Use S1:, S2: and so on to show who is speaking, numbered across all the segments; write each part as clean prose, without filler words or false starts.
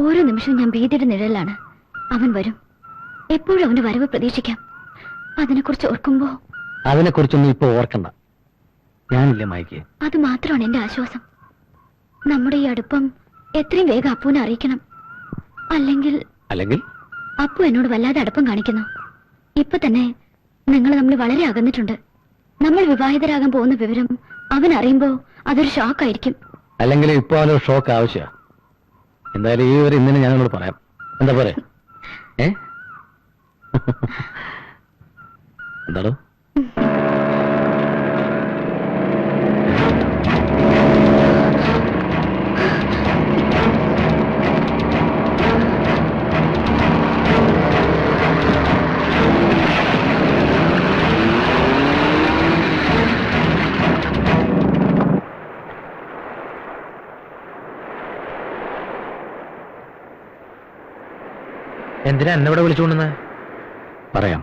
S1: ഓരോ നിമിഷവും ഞാൻ ഭീതിയുടെ നിഴലാണ്. അവൻ വരും, എപ്പോഴും അവന്റെ വരവ് പ്രതീക്ഷിക്കാം. അതിനെക്കുറിച്ച് ഓർക്കുമ്പോ
S2: അതിനെക്കുറിച്ചൊന്നും ഇപ്പൊ ഓർക്കണ്ട. ഞാനില്ലേ മായിക്ക്.
S1: അത് മാത്രമാണ് എന്റെ ആശ്വാസം. നമ്മുടെ ഈ അടുപ്പം എത്രയും വേഗം അപ്പുവിനെ അറിയിക്കണം. അല്ലെങ്കിൽ അപ്പു എന്നോട് വല്ലാതെ അടുപ്പം കാണിക്കുന്നു. ഇപ്പൊ തന്നെ നിങ്ങൾ തമ്മിൽ വളരെ അകന്നിട്ടുണ്ട്. നമ്മൾ വിവാഹിതരാകാൻ പോകുന്ന വിവരം അവൻ അറിയുമ്പോ അതൊരു ഷോക്കായിരിക്കും.
S2: അല്ലെങ്കിൽ ഇപ്പൊ അവനൊരു ഷോക്ക് ആവശ്യ. എന്തായാലും ഈ ഒരു ഇന്നലെ ഞാനോട് പറയാം. എന്താ പോരെ? എന്താടോ?
S3: എന്തിനാ എന്നെ ഇവിടെ വിളിച്ചുകൊണ്ടെന്ന്
S2: പറയാം.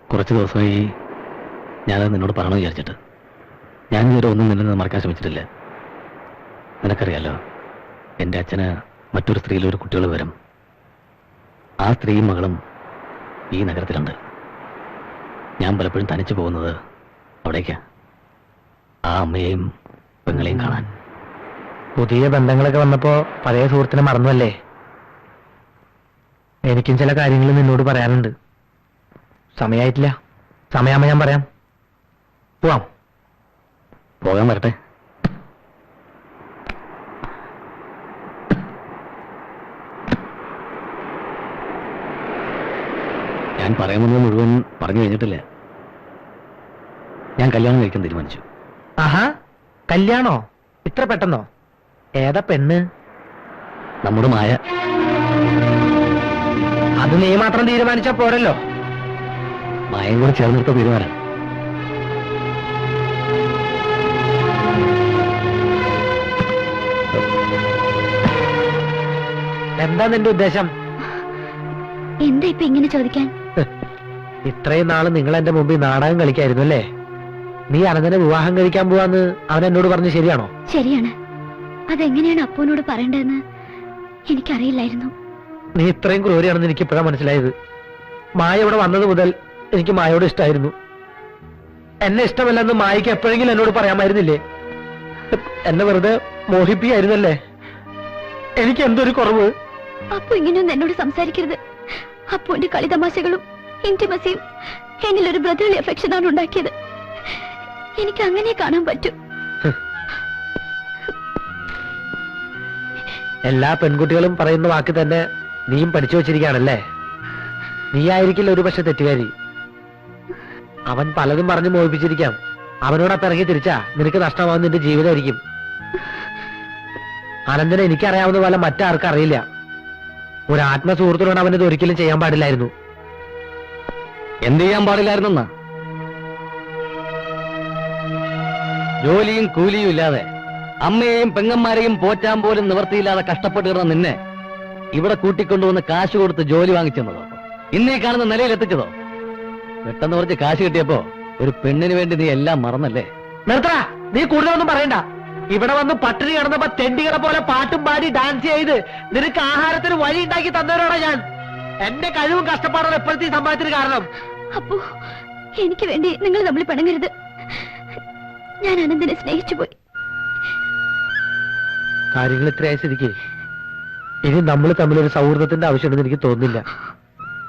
S2: കുറച്ച് ദിവസമായി ഞാനത് നിന്നോട് പറയണമെന്ന് വിചാരിച്ചിട്ട്. ഞാൻ ഇതുവരെ ഒന്നും നിന്നെ മറക്കാൻ ശ്രമിച്ചിട്ടില്ല. നിനക്കറിയാലോ, എൻ്റെ അച്ഛന് മറ്റൊരു സ്ത്രീയിലൊരു കുട്ടികൾ വരും. ആ സ്ത്രീയും മകളും ഈ നഗരത്തിലുണ്ട്. ഞാൻ പലപ്പോഴും തനിച്ചു പോകുന്നത് അവിടേക്കാ, ആ അമ്മയെയും പെങ്ങളെയും കാണാൻ.
S3: പുതിയ ബന്ധങ്ങളൊക്കെ വന്നപ്പോ പഴയ സുഹൃത്തിനെ മറന്നുവല്ലേ? എനിക്കും ചില കാര്യങ്ങൾ നിന്നോട് പറയാനുണ്ട്. സമയമായിട്ടില്ല. സമയമാകുമ്പോ ഞാൻ പറയാം.
S2: പോകാൻ വരട്ടെ. ഞാൻ പറയാമെന്നത് മുഴുവൻ പറഞ്ഞു കഴിഞ്ഞിട്ടില്ല. ഞാൻ കല്യാണം കഴിക്കാൻ തീരുമാനിച്ചു.
S3: ആഹാ, കല്യാണോ? ഇത്ര പെട്ടെന്നോ? ഏതാ പെണ്ണ്?
S2: നമ്മുടെ മായ.
S3: അത് നീ മാത്രം തീരുമാനിച്ചാ പോരല്ലോ.
S2: മായയും കൂടെ ചേർന്നെടുത്ത തീരുമാനം.
S3: എന്താ നിന്റെ ഉദ്ദേശം?
S1: എന്താ ഇപ്പൊ ഇങ്ങനെ ചോദിക്കാൻ?
S3: ഇത്രയും നാള് നിങ്ങൾ എന്റെ മുമ്പിൽ നാടകം കളിക്കായിരുന്നു അല്ലേ? നീ അനന്തനെ വിവാഹം കഴിക്കാൻ പോവാന്ന് അവൻ എന്നോട് പറഞ്ഞു, ശരിയാണോ?
S1: ശരിയാണ്. അതെങ്ങനെയാണ് അപ്പുവിനോട് പറയേണ്ടതെന്ന് എനിക്കറിയില്ലായിരുന്നു.
S3: നീ ഇത്രയും ക്രൂരിയാണെന്ന് എനിക്ക് ഇപ്പോഴാണ് മനസ്സിലായത്. മായ ഇവിടെ വന്നത് മുതൽ എനിക്ക് മായയോട് ഇഷ്ടമായിരുന്നു. എന്നെ ഇഷ്ടമല്ലെന്ന് മായയ്ക്ക് എപ്പോഴെങ്കിലും എന്നോട് പറയാമായിരുന്നില്ലേ? എന്നെ വെറുതെ മോഹിപ്പിക്കായിരുന്നല്ലേ? എനിക്ക് എന്തൊരു കുറവ്?
S1: അപ്പു ഇങ്ങനെയൊന്നും എന്നോട് സംസാരിക്കരുത്. അപ്പുവിന്റെ കളിതമാശകളും ഇന്റിമസിയും എന്നിലൊരു ബ്രദർലി അഫെക്ഷനാണ് ഉണ്ടാക്കിയത്. എനിക്ക് അങ്ങനെ കാണാൻ പറ്റൂ.
S3: എല്ലാ പെൺകുട്ടികളും പറയുന്ന വാക്ക് തന്നെ നീയും പഠിച്ചു വച്ചിരിക്കുകയാണല്ലേ? നീ ആയിരിക്കില്ല ഒരു പക്ഷെ തെറ്റുകാരി. അവൻ പലതും പറഞ്ഞു മോഹിപ്പിച്ചിരിക്കാം. അവനോടൊപ്പം ഇറങ്ങി തിരിച്ചാ നിനക്ക് നഷ്ടമാവുന്ന നിന്റെ ജീവിതമായിരിക്കും. അനന്തനെ എനിക്കറിയാവുന്ന പോലെ മറ്റാർക്കും അറിയില്ല. ഒരു ആത്മസുഹൃത്തിനോട് അവനത് ഒരിക്കലും ചെയ്യാൻ പാടില്ലായിരുന്നു.
S2: എന്ത് ചെയ്യാൻ പാടില്ലായിരുന്നെന്നാ? ജോലിയും കൂലിയും ഇല്ലാതെ അമ്മയെയും പെങ്ങന്മാരെയും പോറ്റാൻ പോലും നിവർത്തിയില്ലാതെ കഷ്ടപ്പെട്ടിരുന്ന നിന്നെ ഇവിടെ കൂട്ടിക്കൊണ്ടുവന്ന് കാശ് കൊടുത്ത് ജോലി വാങ്ങിച്ചെന്നതോ, ഇന്നീ കാണുന്ന നിലയിൽ എത്തിച്ചതോ? പെട്ടെന്ന് കുറച്ച് കാശ് കിട്ടിയപ്പോ ഒരു പെണ്ണിന് വേണ്ടി നീ എല്ലാം മറന്നല്ലേ?
S3: നിർത്തടാ, നീ കൂടുതലൊന്നും പറയണ്ട. ഇവിടെ വന്ന് പട്ടിണി കിടന്നപ്പോ തെണ്ടികളെ പോലെ പാട്ടും പാടി ഡാൻസ് ചെയ്ത് നിനക്ക് ആഹാരത്തിന് വഴി ഉണ്ടാക്കി തന്നവരോടാ ഞാൻ. എന്റെ കഴിവും കഷ്ടപ്പാടാണ് എപ്പോഴത്തെ ഈ സംഭവത്തിന് കാരണം.
S1: അപ്പോ എനിക്ക് വേണ്ടി നിങ്ങൾ തമ്മിൽ പിണങ്ങരുത്. ഞാൻ അനന്തനെ സ്നേഹിച്ചു പോയി.
S3: കാര്യങ്ങൾ ഇത്രയായ സ്ഥിതിക്ക് ഇനി നമ്മൾ തമ്മിലൊരു സൗഹൃദത്തിന്റെ ആവശ്യമുണ്ടെന്ന് എനിക്ക് തോന്നുന്നില്ല.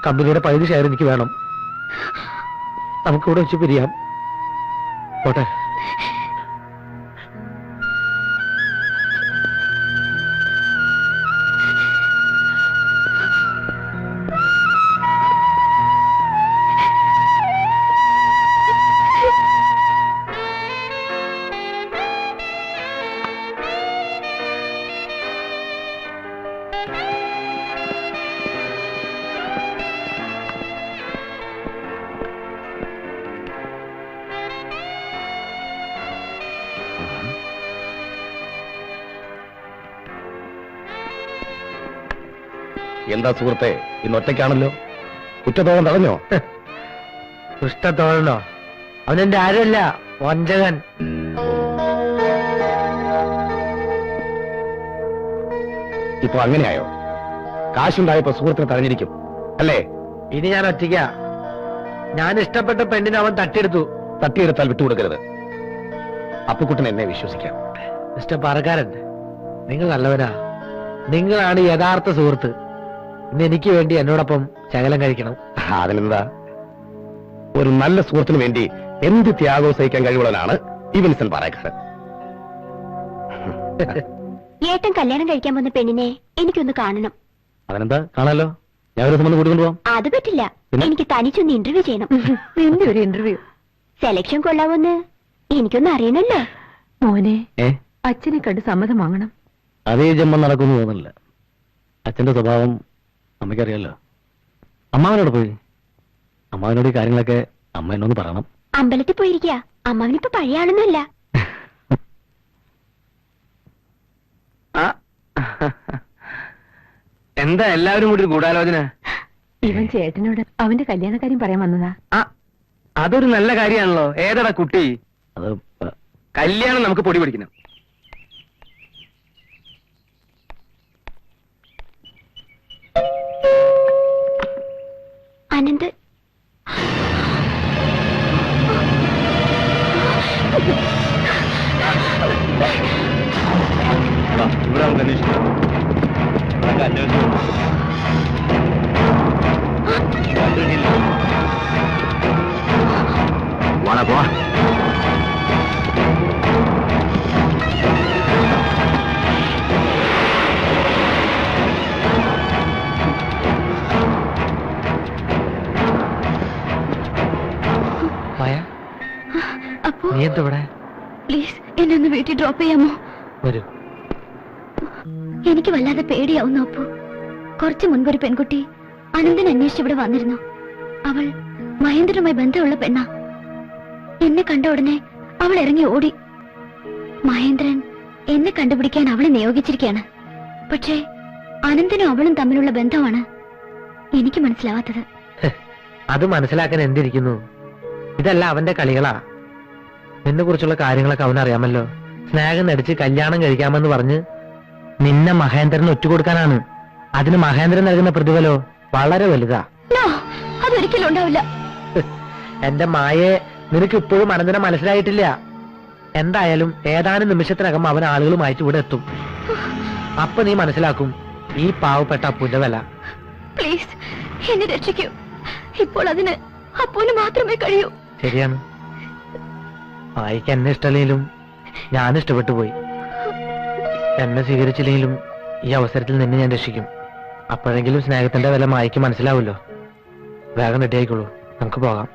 S3: കമ്പനിയുടെ പകുതി ഷെയർ എനിക്ക് വേണം. നമുക്കിവിടെ വെച്ച് പിരിയാം. പോട്ടെ.
S2: എന്താ സുഹൃത്തെ, ഇന്ന് ഒറ്റയ്ക്കാണല്ലോ? കുറ്റത്തോളം തടഞ്ഞോ?
S3: കുഷ്ടത്തോഴനോ? അവനെന്റെ ആരുമല്ല, വഞ്ചകൻ.
S4: ഇപ്പൊ അങ്ങനെയായോ? കാശുണ്ടായപ്പോ സുഹൃത്തിനെ തടഞ്ഞിരിക്കും അല്ലേ?
S3: ഇനി ഞാൻ ഒറ്റയ്ക്കാ. ഞാൻ ഇഷ്ടപ്പെട്ട പെണ്ണിനെ അവൻ തട്ടിയെടുത്തു.
S4: തട്ടിയെടുത്താൽ വിട്ടുകൊടുക്കരുത്. അപ്പുക്കുട്ടൻ എന്നെ വിശ്വസിക്കാം.
S3: മിസ്റ്റർ പാറക്കാരൻ, നിങ്ങൾ നല്ലവനാ. നിങ്ങളാണ് യഥാർത്ഥ സുഹൃത്ത്. ഇന്ന് എനിക്ക് വേണ്ടി എന്നോടൊപ്പം ശകലം കഴിക്കണം.
S4: അതിനെന്താ? ഒരു നല്ല സുഹൃത്തിനു വേണ്ടി എന്ത് ത്യാഗവും സഹിക്കാൻ കഴിവുള്ളവനാണ് ഈ വിൻസെന്റ് പാറക്കാരൻ.
S1: ഏട്ടൻ കല്യാണം കഴിക്കാൻ വന്ന പെണ്ണിനെ എനിക്കൊന്ന് കാണണം.
S2: അതിനെന്താ, കാണാലോ. ഞാൻ ഒരു ദിവസം കൂട്ടിക്കൊണ്ടുപോകാം.
S1: അത് പറ്റില്ല,
S2: പിന്നെ?
S1: എനിക്ക് തനിച്ചൊന്ന് ഇന്റർവ്യൂ ചെയ്യണം.
S5: നിന്റെ ഒരു ഇന്റർവ്യൂ.
S1: സെലക്ഷൻ കൊള്ളാവോന്ന് എനിക്കൊന്ന് അറിയണല്ലോ.
S5: മോനെ,
S2: ഏ
S5: അച്ഛനെ കണ്ട് സമ്മതം വാങ്ങണം.
S2: അതേ ജന്മം നടക്കുമെന്ന് തോന്നുന്നില്ല. അച്ഛന്റെ സ്വഭാവം അമ്മയ്ക്കറിയാലോ. അമ്മാവനോട് പോയി. അമ്മാവനോട് ഈ കാര്യങ്ങളൊക്കെ അമ്മ എന്നൊന്ന് പറയണം.
S1: അമ്പലത്തിൽ പോയിരിക്കുക. അമ്മാവനിപ്പോ പഴയ ആളൊന്നുമല്ല.
S2: എന്താ എല്ലാവരും കൂടി ഒരു ഗൂഢാലോചന?
S5: ഇവൻ ചേട്ടനോട് അവന്റെ കല്യാണക്കാര്യം പറയാൻ വന്നതാ.
S2: അതൊരു നല്ല കാര്യമാണല്ലോ. ഏതാടാ കുട്ടി? അത് കല്യാണം നമുക്ക് പൊടി പിടിക്കണം.
S1: അനന്ത്
S4: ഇവിടെ നമുക്ക് അന്വേഷിക്കാം. വാടാ പോവാ.
S3: മായ,
S1: അപ്പോ
S3: നീ എന്താ ഇവിടെ?
S1: പ്ലീസ് എന്നെ ഒന്ന് വീട്ടിൽ ഡ്രോപ്പ് ചെയ്യാമോ?
S3: വരൂ.
S1: എനിക്ക് വല്ലാതെ പേടിയാവുന്നു അപ്പു. കുറച്ചു മുൻപ് ഒരു പെൺകുട്ടി അനന്തൻ അന്വേഷിച്ച് ഇവിടെ വന്നിരുന്നു. അവൾ മഹേന്ദ്രനുമായി ബന്ധമുള്ള പെണ്ണാ. എന്നെ കണ്ട ഉടനെ അവൾ ഇറങ്ങി ഓടി. മഹേന്ദ്രൻ എന്നെ കണ്ടുപിടിക്കാൻ അവളെ നിയോഗിച്ചിരിക്കുകയാണ്. പക്ഷേ അനന്തനും അവളും തമ്മിലുള്ള ബന്ധമാണ് എനിക്ക് മനസ്സിലാവാത്തത്.
S3: അത് മനസ്സിലാക്കാൻ എന്തിരിക്കുന്നു? ഇതല്ല അവന്റെ കളികളാ. നിന്നെ കുറിച്ചുള്ള കാര്യങ്ങളൊക്കെ അവനറിയാമല്ലോ. സ്നേഹം നടിച്ച് കല്യാണം കഴിക്കാമെന്ന് പറഞ്ഞ് നിന്നെ മഹേന്ദ്രന് ഒറ്റുകൊടുക്കാനാണ്. അതിന് മഹേന്ദ്രൻ നൽകുന്ന പ്രതിഫലോ വളരെ വലുതാ.
S1: നോ, അതൊരിക്കലും ഉണ്ടാവില്ല.
S3: എന്റെ മായെ നിനക്ക് ഇപ്പോഴും അനന്തരം മനസ്സിലായിട്ടില്ല. എന്തായാലും ഏതാനും നിമിഷത്തിനകം അവൻ ആളുകളുമായിട്ട് ഇവിടെ എത്തും. അപ്പൊ നീ മനസ്സിലാക്കും ഈ പാവപ്പെട്ട അപ്പുന്റെ വില.
S1: പ്ലീസ് എന്നെ രക്ഷിക്കൂ. ഇപ്പോൾ അതിന് അപ്പൂന് മാത്രമേ കഴിയൂ.
S3: ശരിയാണ്. മായിക്ക് എന്നെ ഇഷ്ടമല്ലെങ്കിലും ഞാൻ ഇഷ്ടപ്പെട്ടു പോയി. എന്നെ സ്വീകരിച്ചില്ലെങ്കിലും ഈ അവസരത്തിൽ നിന്നെ ഞാൻ രക്ഷിക്കും. അപ്പോഴെങ്കിലും സ്നേഹത്തിന്റെ വില മായിക്ക് മനസ്സിലാവുമല്ലോ. വേഗം റെഡി ആയിക്കോളൂ, നമുക്ക് പോകാം.